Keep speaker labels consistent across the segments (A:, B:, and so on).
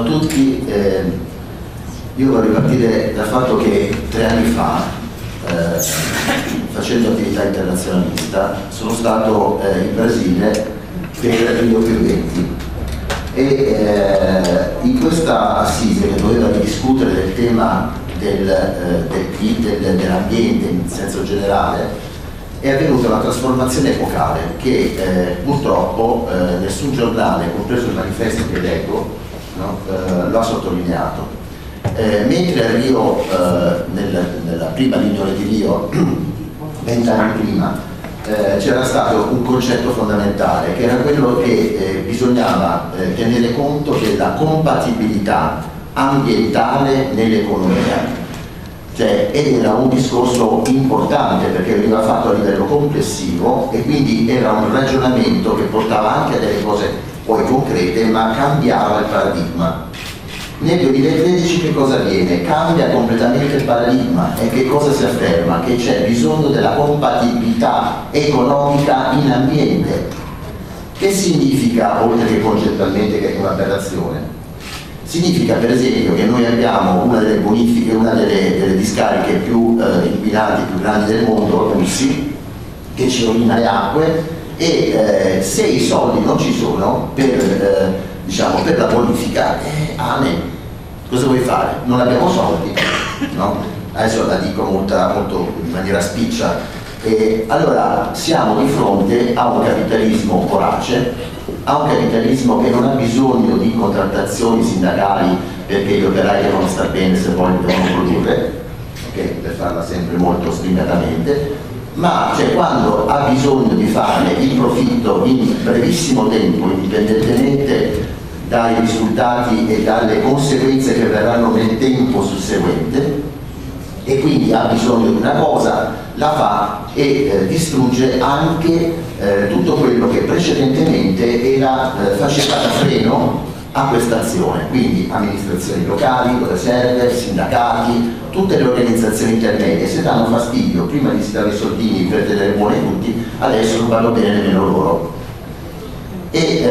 A: tutti. Io vorrei partire dal fatto che 3 anni fa, facendo attività internazionalista, sono stato in Brasile per Rio +20 e in questa assise che doveva discutere del tema dell'ambiente in senso generale è avvenuta una trasformazione epocale che purtroppo nessun giornale, compreso il manifesto che leggo, no, lo ha sottolineato. Mentre a Rio, nella prima riunione di Rio, 20 anni prima, c'era stato un concetto fondamentale, che era quello che bisognava tenere conto della compatibilità ambientale nell'economia. Ed era un discorso importante perché veniva fatto a livello complessivo e quindi era un ragionamento che portava anche a delle cose poi concrete, ma cambiava il paradigma. Nel 2013 che cosa avviene? Cambia completamente il paradigma e che cosa si afferma? Che c'è bisogno della compatibilità economica in ambiente. Che significa, oltre che concettualmente che è un'aberrazione? Significa per esempio che noi abbiamo una delle bonifiche, una delle discariche più inquinanti, più grandi del mondo, russi, che ci rovina le acque e se i soldi non ci sono per la bonifica, amen. Cosa vuoi fare? Non abbiamo soldi, no? Adesso la dico molto in maniera spiccia. Allora siamo di fronte a un capitalismo vorace, a un capitalismo che non ha bisogno di contrattazioni sindacali perché gli operai devono star bene se poi devono produrre, okay, per farla sempre molto sbrigatamente, ma quando ha bisogno di fare il profitto in brevissimo tempo, indipendentemente dai risultati e dalle conseguenze che verranno nel tempo susseguente, e quindi ha bisogno di una cosa, la fa e distrugge anche tutto quello che precedentemente faceva da freno a questa azione, quindi amministrazioni locali, dove serve, sindacati, tutte le organizzazioni intermedie. Se danno fastidio, prima di dare i soldini per tenere buoni tutti, adesso non vanno bene nemmeno loro. E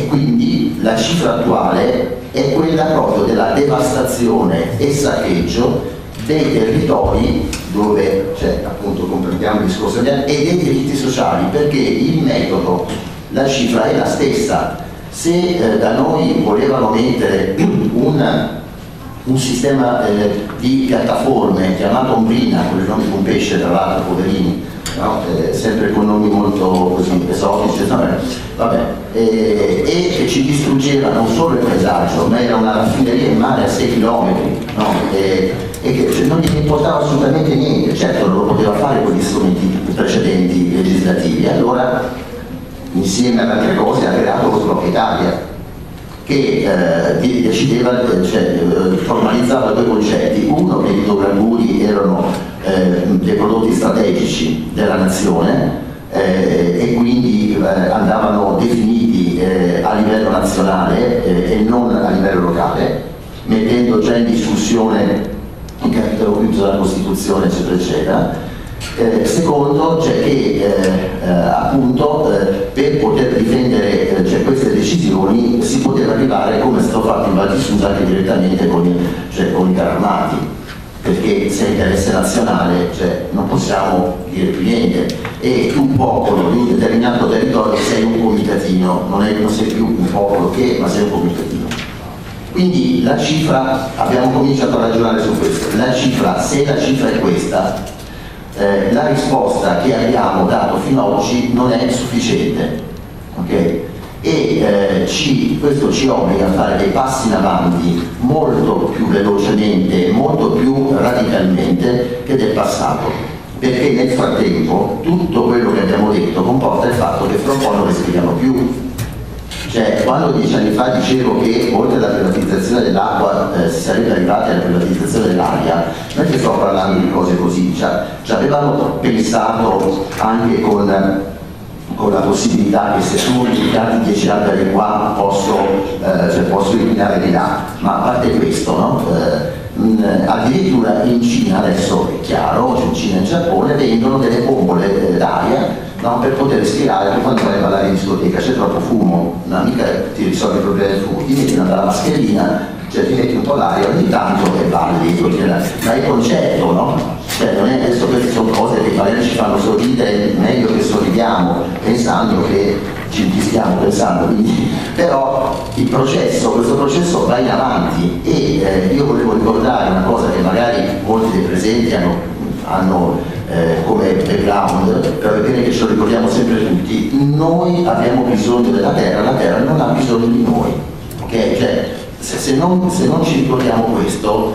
A: quindi la cifra attuale è quella proprio della devastazione e saccheggio dei territori dove appunto comprendiamo il discorso e dei diritti sociali, perché il metodo, la cifra è la stessa. Se da noi volevano mettere un sistema di piattaforme chiamato Ombrina, con il nome di un pesce tra l'altro, poverini, no? Sempre con nomi molto così esotici, e ci distruggeva non solo il paesaggio, ma era una raffineria in mare a 6 km, no? E che non gli importava assolutamente niente. Certo non lo poteva fare con gli strumenti precedenti legislativi, allora insieme ad altre cose ha creato lo Sblocca Italia, che decideva, formalizzava 2 concetti: uno, che gli idrocarburi erano dei prodotti strategici della nazione e quindi andavano definiti a livello nazionale e non a livello locale, mettendo già in discussione il capitolo quinto della Costituzione, eccetera eccetera. Secondo, appunto per poter difendere queste decisioni si poteva arrivare, come è stato fatto in Val di Susa, anche direttamente con i carri armati, perché se è interesse nazionale non possiamo dire più niente, e tu popolo di un determinato territorio sei un comitatino, non sei più un popolo ma sei un comitatino. Quindi la cifra, abbiamo cominciato a ragionare su questo, se la cifra è questa, la risposta che abbiamo dato fino ad oggi non è sufficiente, okay? E questo ci obbliga a fare dei passi in avanti molto più velocemente, molto più radicalmente che del passato, perché nel frattempo tutto quello che abbiamo detto comporta il fatto che fra un po' non respiriamo più. Quando 10 anni fa dicevo che oltre alla privatizzazione dell'acqua si sarebbe arrivati alla privatizzazione dell'aria, non è che sto parlando di cose così, ci avevano pensato anche con la possibilità che se tu inquinati 10 alberi qua posso inquinare di là, ma a parte questo, no? Addirittura in Cina, adesso è chiaro, in Cina e in Giappone vendono delle bombole d'aria no? Per poter respirare, per quando vai a ballare in discoteca c'è troppo fumo, no? Mica ti risolvi il problema del fumo, ti metti una mascherina, cioè ti metti un po' l'aria ogni tanto e balli, ma è concetto, no? Cioè non è adesso, queste sono cose che magari ci fanno sorridere, è meglio che sorridiamo pensando che ci stiamo pensando, quindi, però questo processo va in avanti e io volevo ricordare una cosa che magari molti dei presenti hanno come background, però è bene che ce lo ricordiamo sempre tutti: noi abbiamo bisogno della terra, la terra non ha bisogno di noi, ok? Cioè, se non ci ricordiamo questo,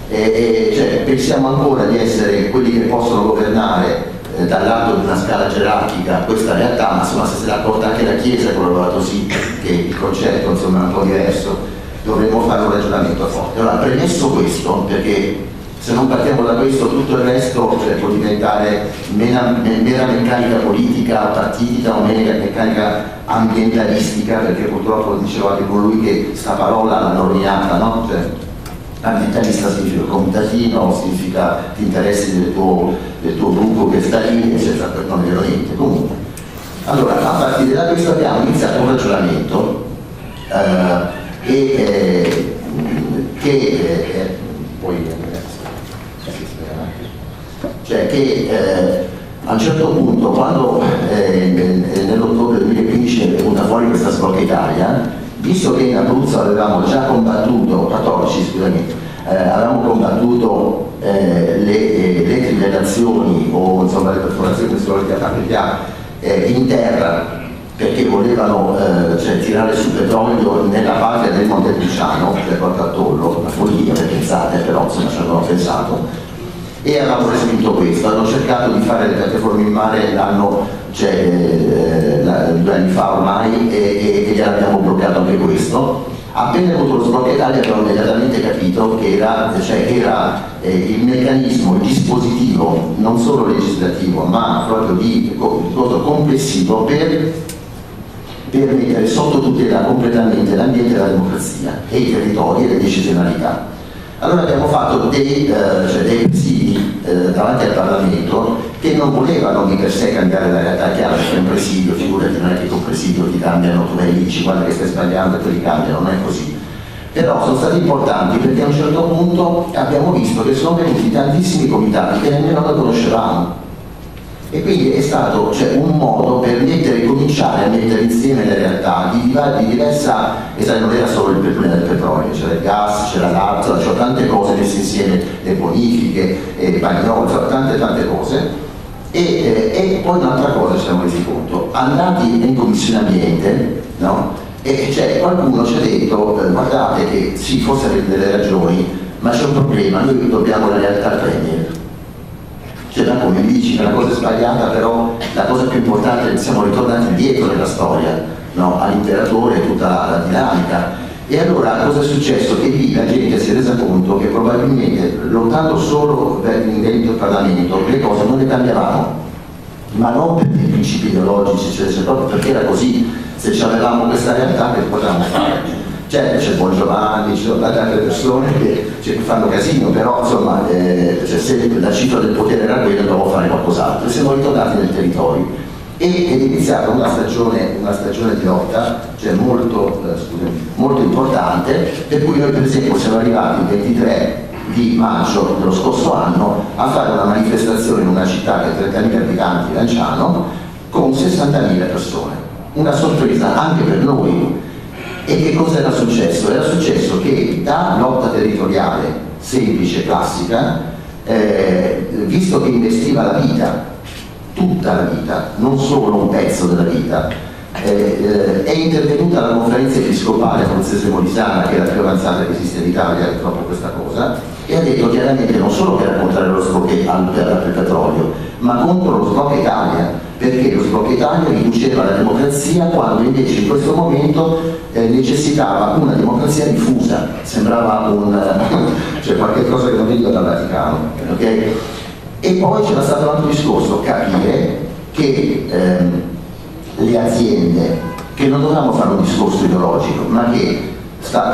A: cioè, pensiamo ancora di essere quelli che possono governare dall'alto di una scala gerarchica questa realtà, ma insomma, se se l'ha accorta anche la Chiesa ha collaborato sì, che il concetto insomma è un po' diverso, dovremmo fare un ragionamento forte. Allora, premesso questo, perché se non partiamo da questo tutto il resto può diventare mera meccanica politica, partitica o mera meccanica ambientalistica, perché purtroppo dicevo anche con lui che sta parola l'hanno rovinata, no? Cioè, ambientalista significa comitatino, significa ti interessi del tuo gruppo che sta lì, eccetera, non è vero niente. Comunque, allora, a partire da questo abbiamo iniziato un ragionamento a un certo punto, quando nell'ottobre 2015 è venuta fuori questa Sblocca Italia, visto che in Abruzzo avevamo già combattuto, 14 scusami, avevamo combattuto le trivellazioni o insomma le perforazioni in terra, perché volevano tirare su petrolio nella patria del Montepulciano, cioè proprio a Tollo, una follia per pensate, però insomma ci avevano pensato. E avevamo respinto questo, hanno cercato di fare le piattaforme in mare l'anno, 2 anni fa ormai, e gliel'abbiamo bloccato anche questo. Appena avuto lo Sblocca Italia abbiamo immediatamente capito che era il meccanismo, il dispositivo, non solo legislativo, ma proprio di costo complessivo per mettere sotto tutela completamente l'ambiente e la democrazia e i territori e le decisionalità. Allora abbiamo fatto dei presidi davanti al Parlamento che non volevano di per sé cambiare la realtà. Chiaro, c'è un presidio, figurati, non è che con presidio ti cambiano, tu vai lì, dici guarda che stai sbagliando e te li cambiano, non è così. Però sono stati importanti perché a un certo punto abbiamo visto che sono venuti tantissimi comitati che nemmeno noi conoscevamo. E quindi è stato un modo per cominciare a mettere insieme le realtà di diversa, non era solo il problema del petrolio, c'era il gas, c'era l'altro, c'erano tante cose messe insieme, le bonifiche, le bagnole, tante cose. E poi un'altra cosa ci siamo resi conto, andati in commissione ambiente, no? E qualcuno ci ha detto, guardate che sì, forse avete delle ragioni, ma c'è un problema, noi dobbiamo la lealtà al Premier. Come mi dici che la cosa è sbagliata, però la cosa più importante è che siamo ritornati indietro nella storia, no? All'imperatore e tutta la dinamica. E allora cosa è successo? Che lì la gente si è resa conto che probabilmente lottando solo dentro il Parlamento le cose non le cambieranno, ma non per dei principi ideologici, cioè proprio perché era così. Se avevamo questa realtà che potevamo fare? Certo, c'è Buon Giovanni, ci sono tante altre persone che fanno casino, però insomma se la cifra del potere era quella, dovevamo fare qualcos'altro. E siamo ritornati nel territorio ed è iniziata una stagione di lotta molto importante, per cui noi per esempio siamo arrivati il 23 di maggio dello scorso anno a fare una manifestazione in una città che ha 30.000 abitanti, Lanciano, con 60.000 persone. Una sorpresa anche per noi. E che cosa era successo? Era successo che da lotta territoriale semplice, classica, visto che investiva la vita, tutta la vita, non solo un pezzo della vita, è intervenuta la conferenza episcopale abruzzese molisana, che è la più avanzata che esiste in Italia, proprio questa cosa, e ha detto chiaramente non solo che era contrario allo sblocco al petrolio, ma contro lo Sblocca Italia, perché lo Sblocca Italia riduceva la democrazia quando invece in questo momento necessitava una democrazia diffusa, sembrava qualche cosa che non veniva dal Vaticano, okay? E poi c'era stato un altro discorso, capire che le aziende, che non dovevamo fare un discorso ideologico, ma che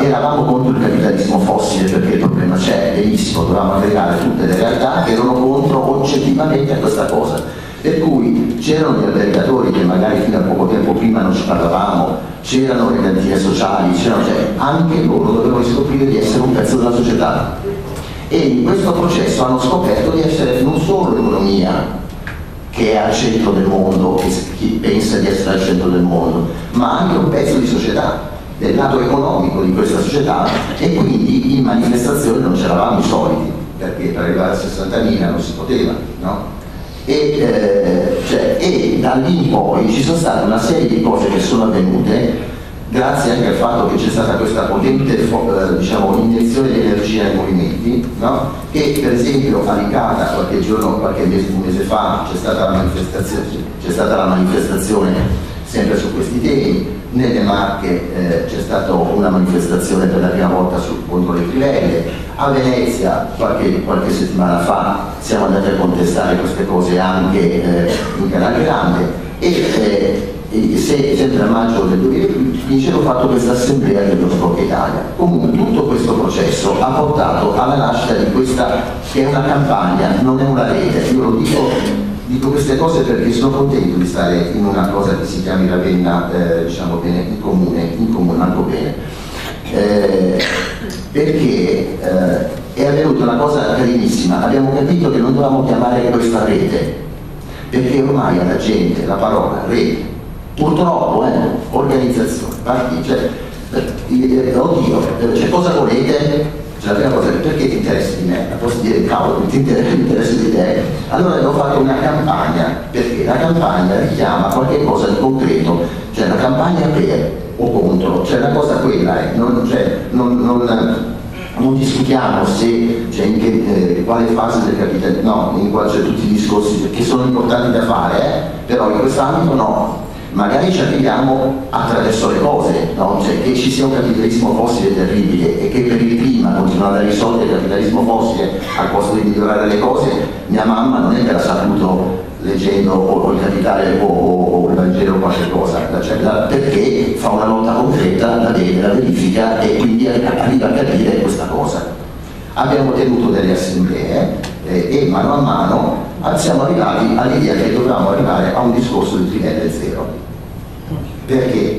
A: eravamo contro il capitalismo fossile, perché il problema c'è, benissimo, dovevamo aggregare tutte le realtà che erano contro oggettivamente a questa cosa, Per cui c'erano gli albergatori che magari fino a poco tempo prima non ci parlavamo, c'erano le cantine sociali, cioè, anche loro dovevano scoprire di essere un pezzo della società. E in questo processo hanno scoperto di essere non solo l'economia che è al centro del mondo, chi pensa di essere al centro del mondo, ma anche un pezzo di società, del lato economico di questa società, e quindi in manifestazione non c'eravamo i soliti, perché per arrivare a 60.000 non si poteva, no? E da lì in poi ci sono state una serie di cose che sono avvenute grazie anche al fatto che c'è stata questa potente diciamo, iniezione di energia nei movimenti, no? Che per esempio a Licata un mese fa c'è stata la manifestazione sempre su questi temi, nelle Marche c'è stata una manifestazione per la prima volta contro le trivelle, a Venezia qualche settimana fa siamo andati a contestare queste cose anche in Canale Grande e sempre a maggio del 2015 ho fatto questa assemblea dello Sport Italia. Comunque tutto questo processo ha portato alla nascita di questa che è una campagna, non è una rete. Io lo dico queste cose perché sono contento di stare in una cosa che si chiami Ravenna, diciamo bene, in comune, manco bene. Perché è avvenuta una cosa carinissima, abbiamo capito che non dovevamo chiamare questa rete, perché ormai alla gente la parola rete, purtroppo organizzazione, partiti, oddio, cosa volete? Cioè, la prima cosa, perché ti interessi di me? Posso dire cavolo, ti interessi di te? Allora abbiamo fatto una campagna, perché la campagna richiama qualche cosa di concreto, cioè la campagna per o contro, cioè la cosa quella è, non discutiamo se, cioè in quale fase del capitalismo, no, in quale c'è tutti i discorsi che sono importanti da fare, però in quest'ambito no. Magari ci arriviamo attraverso le cose, no? Cioè che ci sia un capitalismo fossile terribile e che per il clima continuano a dare i soldi al capitalismo fossile al posto di migliorare le cose, mia mamma non è che l'ha saputo leggendo o il Capitale o il Vangelo o qualche cosa, cioè, perché fa una lotta concreta, la verifica e quindi arriva a capire questa cosa. Abbiamo tenuto delle assemblee e mano a mano siamo arrivati all'idea che dovevamo arrivare a un discorso di trivelle zero. Perché?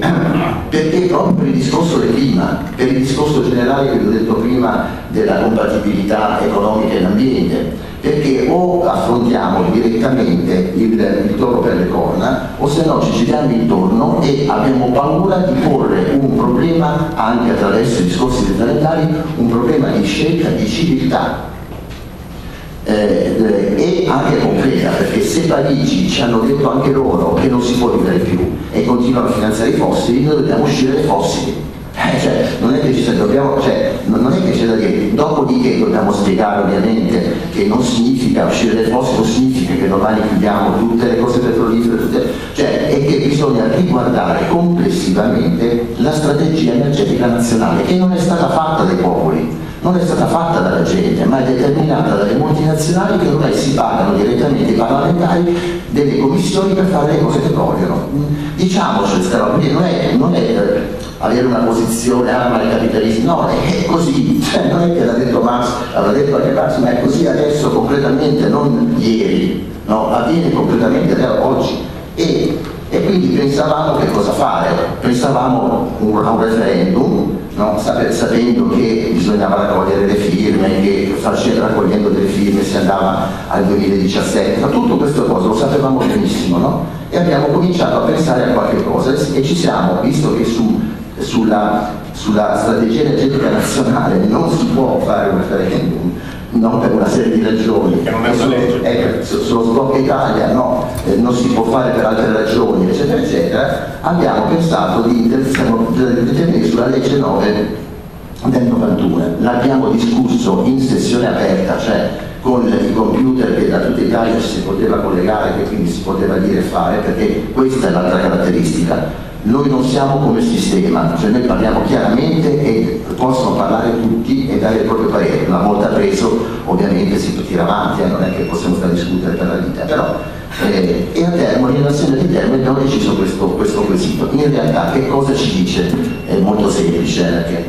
A: Perché proprio per il discorso del clima, per il discorso generale che vi ho detto prima della compatibilità economica e l'ambiente, perché o affrontiamo direttamente il toro per le corna o se no ci giriamo intorno e abbiamo paura di porre un problema, anche attraverso i discorsi dettagliati, un problema di scelta, di civiltà. E anche concreta, perché se Parigi ci hanno detto anche loro che non si può vivere più e continuano a finanziare i fossili, noi dobbiamo uscire dai fossili. Non è che non è che c'è da dire, dopodiché dobbiamo spiegare ovviamente che non significa uscire dai fossili, non significa che domani chiudiamo tutte le cose petrolifere, e che bisogna riguardare complessivamente la strategia energetica nazionale, che non è stata fatta dai popoli, non è stata fatta dalla gente, ma è determinata dalle multinazionali che ormai si pagano direttamente i parlamentari delle commissioni per fare le cose che vogliono. Diciamoci questa roba, non è avere una posizione ma i capitalisti, no, è così, non è che l'ha detto Marx, l'ha detto anche Marx, ma è così adesso concretamente, non ieri, no, avviene concretamente oggi. E quindi pensavamo che cosa fare? Pensavamo a un referendum, no? Sapendo che bisognava raccogliere le firme, che raccogliendo delle firme si andava al 2017, ma tutto questo cosa lo sapevamo benissimo, no? E abbiamo cominciato a pensare a qualche cosa e ci siamo, visto che sulla strategia energetica nazionale non si può fare un referendum, no, per una serie di ragioni, sullo Sport Italia no, non si può fare per altre ragioni, eccetera eccetera, abbiamo pensato di intervenire sulla legge 9 del 91. L'abbiamo discusso in sessione aperta, cioè con i computer che da tutta Italia ci si poteva collegare, che quindi si poteva dire e fare, perché questa è l'altra caratteristica. Noi non siamo come sistema, cioè noi parliamo chiaramente e possono parlare tutti e dare il proprio parere. Una volta preso ovviamente si tira avanti, non è che possiamo stare a discutere per la vita, però e a Termoli, nell'azienda di Termoli abbiamo deciso questo quesito. In realtà che cosa ci dice? È molto semplice, perché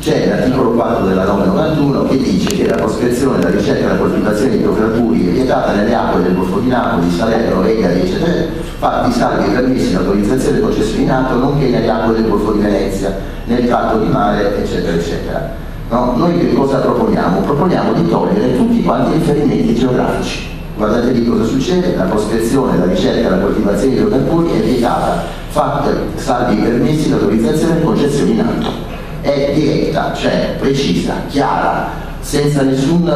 A: c'è l'articolo 4 della 991 che dice che la prospezione, la ricerca e la coltivazione di idrocarburi è vietata nelle acque del Golfo di Napoli, Salerno, Egari, eccetera, fatti salvi i permessi di autorizzazione e concessioni in atto, nonché nelle acque del Golfo di Venezia, nel tratto di mare, eccetera, eccetera. No? Noi che cosa proponiamo? Proponiamo di togliere tutti quanti i riferimenti geografici. Guardate lì cosa succede, la prospezione, la ricerca e la coltivazione di idrocarburi è vietata, fatti salvi i permessi, l'autorizzazione e concessioni in atto. È diretta, cioè precisa, chiara, senza nessun,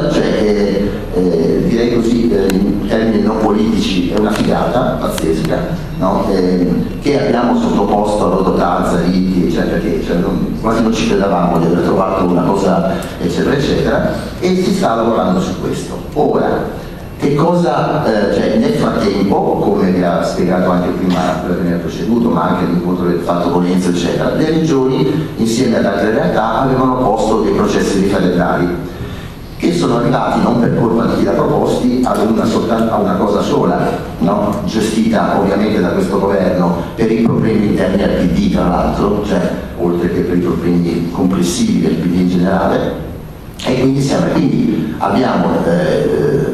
A: direi così, in termini non politici, è una figata pazzesca, no? Che abbiamo sottoposto a Rodotà, Riti, perché quasi non ci credevamo di aver trovato una cosa, eccetera, eccetera, e si sta lavorando su questo. Ora, che cosa, nel frattempo, come vi ha spiegato anche prima quello che mi ha preceduto, ma anche l'incontro del fatto con Enzo, eccetera, le regioni, insieme ad altre realtà, avevano posto dei processi referendari che sono arrivati non per colpa di chi l'ha proposti a una cosa sola, no? Gestita ovviamente da questo governo per i problemi interni al PD, tra l'altro, oltre che per i problemi complessivi del PD in generale. E quindi abbiamo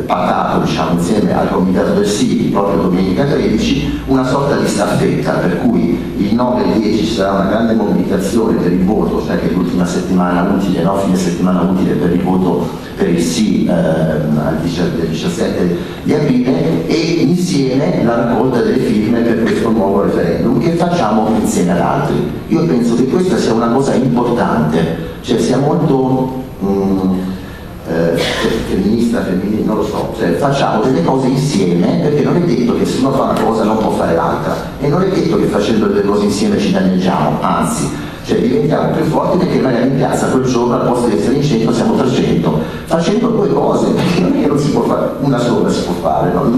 A: paccato, insieme al comitato del Sì, proprio domenica 13, una sorta di staffetta, per cui il 9 e il 10 ci sarà una grande mobilitazione per il voto, che è l'ultima settimana utile, no? Fine settimana utile per il voto per il Sì al 17 di aprile, e insieme la raccolta delle firme per questo nuovo referendum che facciamo insieme ad altri. Io penso che questa sia una cosa importante, sia molto femminista, femminile, non lo so, facciamo delle cose insieme, perché non è detto che se uno fa una cosa non può fare l'altra, e non è detto che facendo delle cose insieme ci danneggiamo, anzi, diventiamo più forti perché magari in piazza quel giorno al posto di essere in 100 siamo 300, facendo due cose, perché non è che non si può fare, una sola si può fare, no?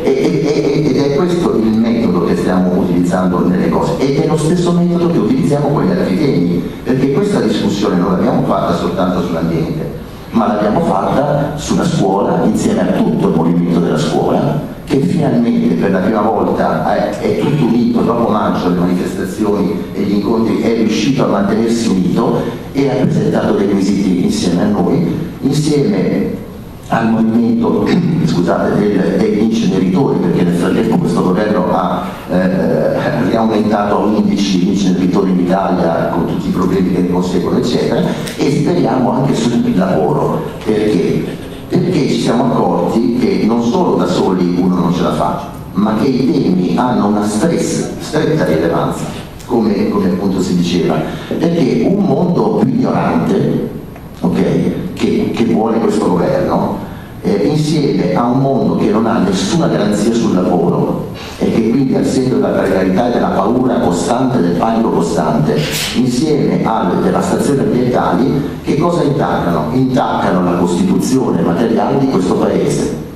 A: Ed è questo il metodo che stiamo utilizzando nelle cose, ed è lo stesso metodo che utilizziamo con gli altri temi, perché questa discussione non l'abbiamo fatta soltanto sull'ambiente, ma l'abbiamo fatta sulla scuola insieme a tutto il movimento della scuola, che finalmente per la prima volta è tutto unito, dopo maggio le manifestazioni e gli incontri è riuscito a mantenersi unito e ha presentato dei quesiti insieme a noi, insieme al movimento degli inceneritori, perché nel frattempo questo governo ha riaumentato a 11 gli inceneritori in Italia con tutti i problemi che ne conseguono, eccetera, e speriamo anche sul lavoro. Perché ci siamo accorti che non solo da soli uno non ce la fa, ma che i temi hanno una stretta rilevanza, come appunto si diceva, perché un mondo più ignorante, che vuole questo governo, insieme a un mondo che non ha nessuna garanzia sul lavoro e che quindi al segno della precarietà e della paura costante, del panico costante, insieme alle devastazioni ambientali, che cosa intaccano? Intaccano la costituzione materiale di questo Paese.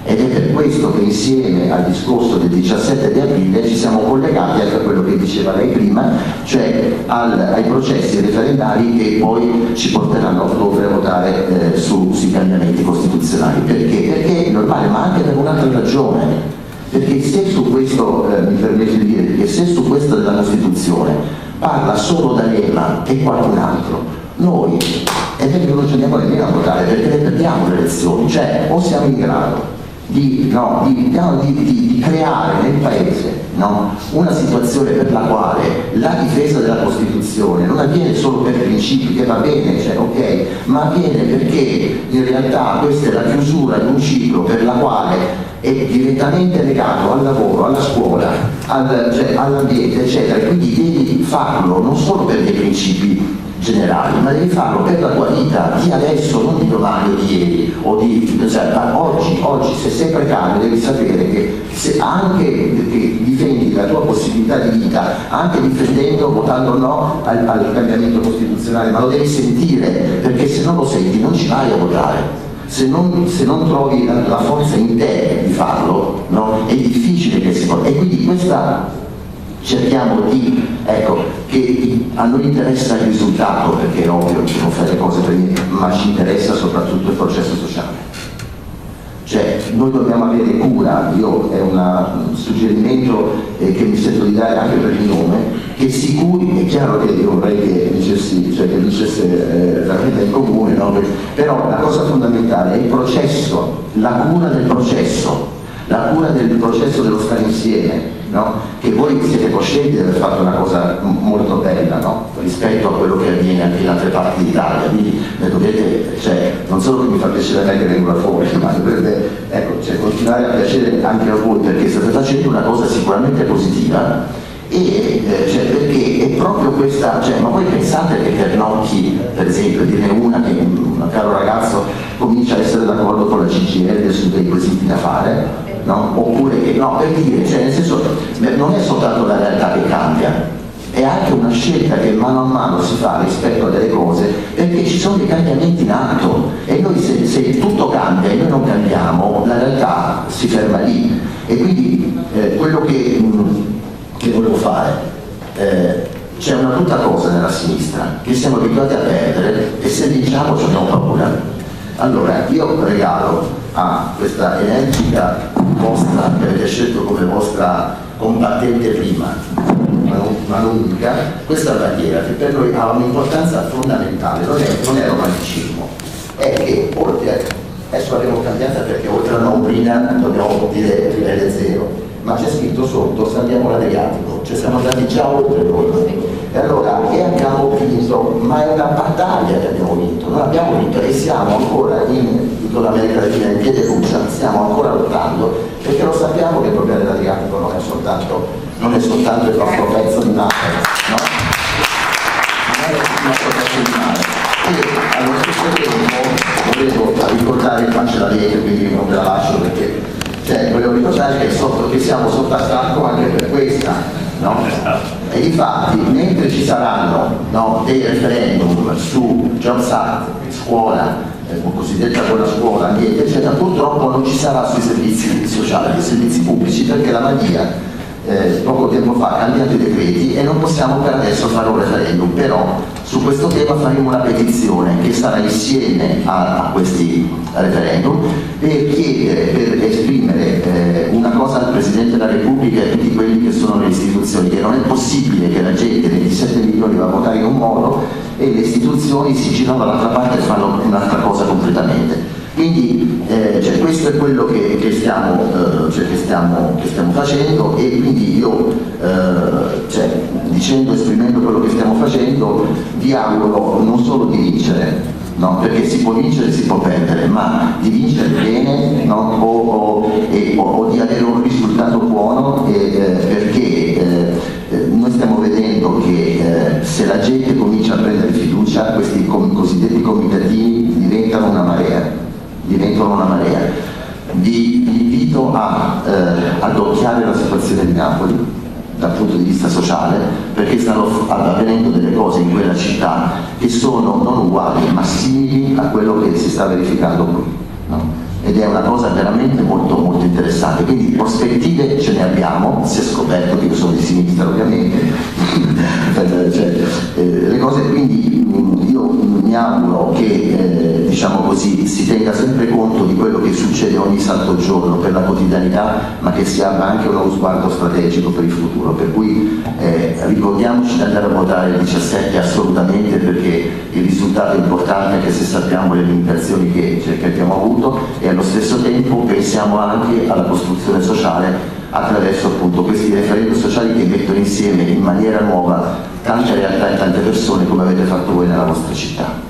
A: Ed è per questo che insieme al discorso del 17 di aprile ci siamo collegati anche a quello che diceva lei prima, cioè ai processi referendari che poi ci porteranno a dover votare sui cambiamenti costituzionali. Perché? Perché è normale, ma anche per un'altra ragione. Perché se su questo, mi permetto di dire, che se su questo della Costituzione parla solo D'Alema e qualcun altro, noi è perché non ci andiamo nemmeno a votare, perché le perdiamo le elezioni, o siamo in grado di creare nel Paese una situazione per la quale la difesa della Costituzione non avviene solo per principi, che va bene, ma avviene perché in realtà questa è la chiusura di un ciclo per la quale è direttamente legato al lavoro, alla scuola, all'ambiente, eccetera, quindi devi farlo non solo per dei principi generali, ma devi farlo per la tua vita di adesso, non di domani o di ieri o oggi se sei precario devi sapere che che difendi la tua possibilità di vita anche difendendo, votando no al cambiamento costituzionale, ma lo devi sentire, perché se non lo senti non ci vai a votare. Se non trovi la forza in te di farlo, è difficile che si possa. E quindi questa cerchiamo di, che a noi interessa il risultato, perché è ovvio che non fare le cose per niente, ma ci interessa soprattutto il processo sociale. Cioè, noi dobbiamo avere cura, è un suggerimento che mi sento di dare anche per il nome, che si curi, è chiaro che io vorrei che vincesse la vita in comune, no? Però la cosa fondamentale è il processo, la cura del processo dello stare insieme, no? Che voi siete coscienti di aver fatto una cosa molto bella, no? Rispetto a quello che avviene anche in altre parti d'Italia, quindi dovete, cioè, non solo che mi fa piacere a me che vengono fuori, ma dovrebbe, ecco, cioè, continuare a piacere anche a voi, perché state facendo una cosa sicuramente positiva. Cioè, perché è proprio questa, cioè, ma voi pensate che Pernocchi, per esempio, dirne una che un caro ragazzo comincia a essere d'accordo con la CGIL su dei quesiti da fare, no? Oppure che no, per dire, cioè, nel senso, non è soltanto la realtà che cambia, è anche una scelta che mano a mano si fa rispetto a delle cose, perché ci sono dei cambiamenti in atto e noi se tutto cambia e noi non cambiamo, la realtà si ferma lì. E quindi quello che volevo fare, c'è una brutta cosa nella sinistra, che siamo abituati a perdere e se vinciamo ci abbiamo paura. Allora io regalo a questa energica vostra, che avete scelto come vostra combattente prima, ma non unica, questa bandiera che per noi ha un'importanza fondamentale, non è romanticismo, è che oltre, adesso l'abbiamo cambiata perché oltre a Nombrina dobbiamo dire livello zero, ma c'è scritto sotto salviamo l'Adriatico, cioè siamo andati già oltre noi. E allora, e abbiamo vinto, ma è una battaglia che abbiamo vinto, noi abbiamo vinto e siamo ancora in tutta l'America Latina in piede luccia, stiamo ancora lottando, perché lo sappiamo che il problema dell'Adriatico non è soltanto il nostro pezzo di mare, no? Non è il nostro pezzo di mare. E allo stesso tempo volevo ricordare, qua ce l'avete, quindi non ve la lascio perché volevo ricordare che siamo sotto attacco anche per questa, no? E infatti mentre ci saranno, no, dei referendum su Jobs Act, scuola, cosiddetta buona scuola, ambiente, eccetera, purtroppo non ci sarà sui servizi sociali, sui servizi pubblici, perché la Madia poco tempo fa ha cambiato i decreti e non possiamo per adesso fare un referendum, però su questo tema faremo una petizione che sarà insieme a questi referendum per chiedere, per esprimere una cosa al Presidente della Repubblica e a tutti quelli che sono nelle istituzioni, che non è possibile che la gente, 27 milioni, va a votare in un modo e le istituzioni si girano dall'altra parte e fanno un'altra cosa completamente. Quindi questo è quello che stiamo facendo e quindi io esprimendo quello che stiamo facendo vi auguro non solo di vincere, no? Perché si può vincere e si può perdere, ma di vincere bene, no? o di avere un risultato buono perché noi stiamo vedendo che se la gente comincia a prendere fiducia questi cosiddetti comitatini diventano una marea. Vi invito ad occhiare la situazione di Napoli dal punto di vista sociale, perché stanno avvenendo delle cose in quella città che sono non uguali ma simili a quello che si sta verificando qui, no? Ed è una cosa veramente molto molto interessante, quindi prospettive ce ne abbiamo, si è scoperto che io sono di sinistra ovviamente le cose, quindi io mi auguro che diciamo così si tenga sempre conto di quello che succede ogni santo giorno per la quotidianità, ma che si abbia anche uno sguardo strategico per il futuro, per cui ricordiamoci di andare a votare il 17 assolutamente, perché il risultato è importante anche se sappiamo le limitazioni che abbiamo avuto, e allo stesso tempo pensiamo anche alla costruzione sociale attraverso appunto questi referendum sociali che mettono insieme in maniera nuova tante realtà e tante persone come avete fatto voi nella vostra città.